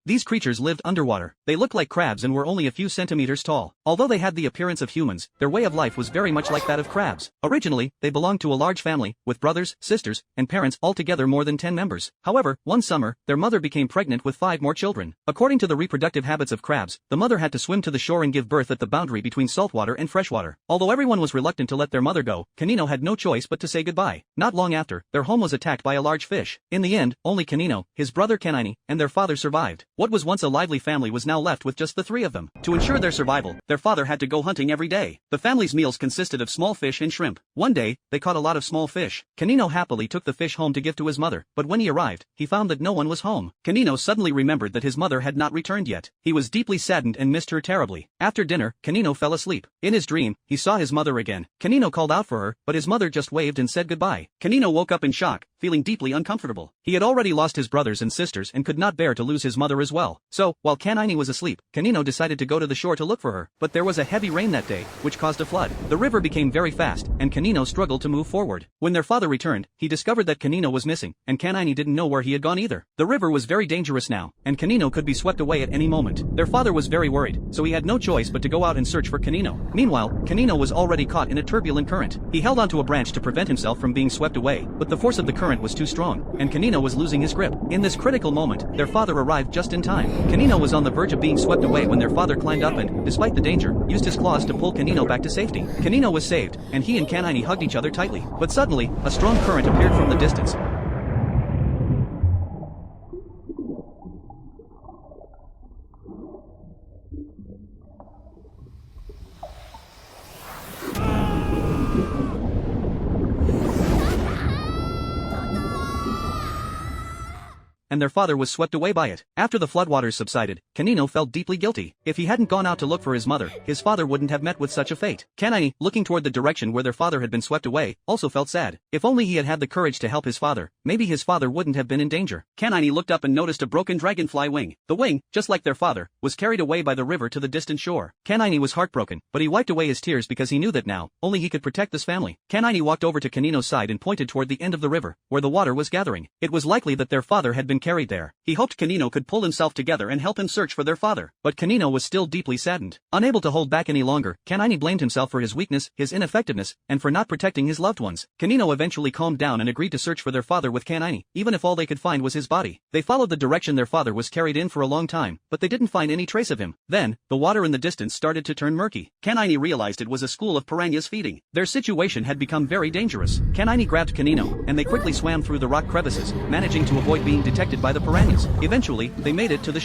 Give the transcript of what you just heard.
These creatures lived underwater. They looked like crabs and were only a few centimeters tall. Although they had the appearance of humans, their way of life was very much like that of crabs. Originally, they belonged to a large family, with brothers, sisters, and parents, altogether more than 10 members. However, one summer, their mother became pregnant with 5 more children. According to the reproductive habits of crabs, the mother had to swim to the shore and give birth at the boundary between saltwater and freshwater. Although everyone was reluctant to let their mother go, Canino had no choice but to say goodbye. Not long after, their home was attacked by a large fish. In the end, only Canino, his brother Canaini, and their father survived. What was once a lively family was now left with just the 3 of them. To ensure their survival, their father had to go hunting every day. The family's meals consisted of small fish and shrimp. One day, they caught a lot of small fish. Canino happily took the fish home to give to his mother, but when he arrived, he found that no one was home. Canino suddenly remembered that his mother had not returned yet. He was deeply saddened and missed her terribly. After dinner, Canino fell asleep. In his dream, he saw his mother again. Canino called out for her, but his mother just waved and said goodbye. Canino woke up in shock, feeling deeply uncomfortable. He had already lost his brothers and sisters and could not bear to lose his mother as well. So, while Canaini was asleep, Canino decided to go to the shore to look for her. But there was a heavy rain that day, which caused a flood. The river became very fast, and Canino struggled to move forward. When their father returned, he discovered that Canino was missing, and Canaini didn't know where he had gone either. The river was very dangerous now, and Canino could be swept away at any moment. Their father was very worried, so he had no choice but to go out and search for Canino. Meanwhile, Canino was already caught in a turbulent current. He held onto a branch to prevent himself from being swept away, but the force of the current was too strong, and Canino was losing his grip. In this critical moment, their father arrived just in time. Canino was on the verge of being swept away when their father climbed up and, despite the danger, used his claws to pull Canino back to safety. Canino was saved, and he and Canaini hugged each other tightly. But suddenly, a strong current appeared from the distance. And their father was swept away by it. After the floodwaters subsided, Canino felt deeply guilty. If he hadn't gone out to look for his mother, his father wouldn't have met with such a fate. Canaini, looking toward the direction where their father had been swept away, also felt sad. If only he had had the courage to help his father, maybe his father wouldn't have been in danger. Canaini looked up and noticed a broken dragonfly wing. The wing, just like their father, was carried away by the river to the distant shore. Canaini was heartbroken, but he wiped away his tears because he knew that now, only he could protect this family. Canaini walked over to Canino's side and pointed toward the end of the river, where the water was gathering. It was likely that their father had been carried there. He hoped Canino could pull himself together and help him search for their father. But Canino was still deeply saddened. Unable to hold back any longer, Canaini blamed himself for his weakness, his ineffectiveness, and for not protecting his loved ones. Canino eventually calmed down and agreed to search for their father with Canaini, even if all they could find was his body. They followed the direction their father was carried in for a long time, but they didn't find any trace of him. Then, the water in the distance started to turn murky. Canaini realized it was a school of piranhas feeding. Their situation had become very dangerous. Canaini grabbed Canino, and they quickly swam through the rock crevices, managing to avoid being detected by the piranhas. Eventually, they made it to the shore.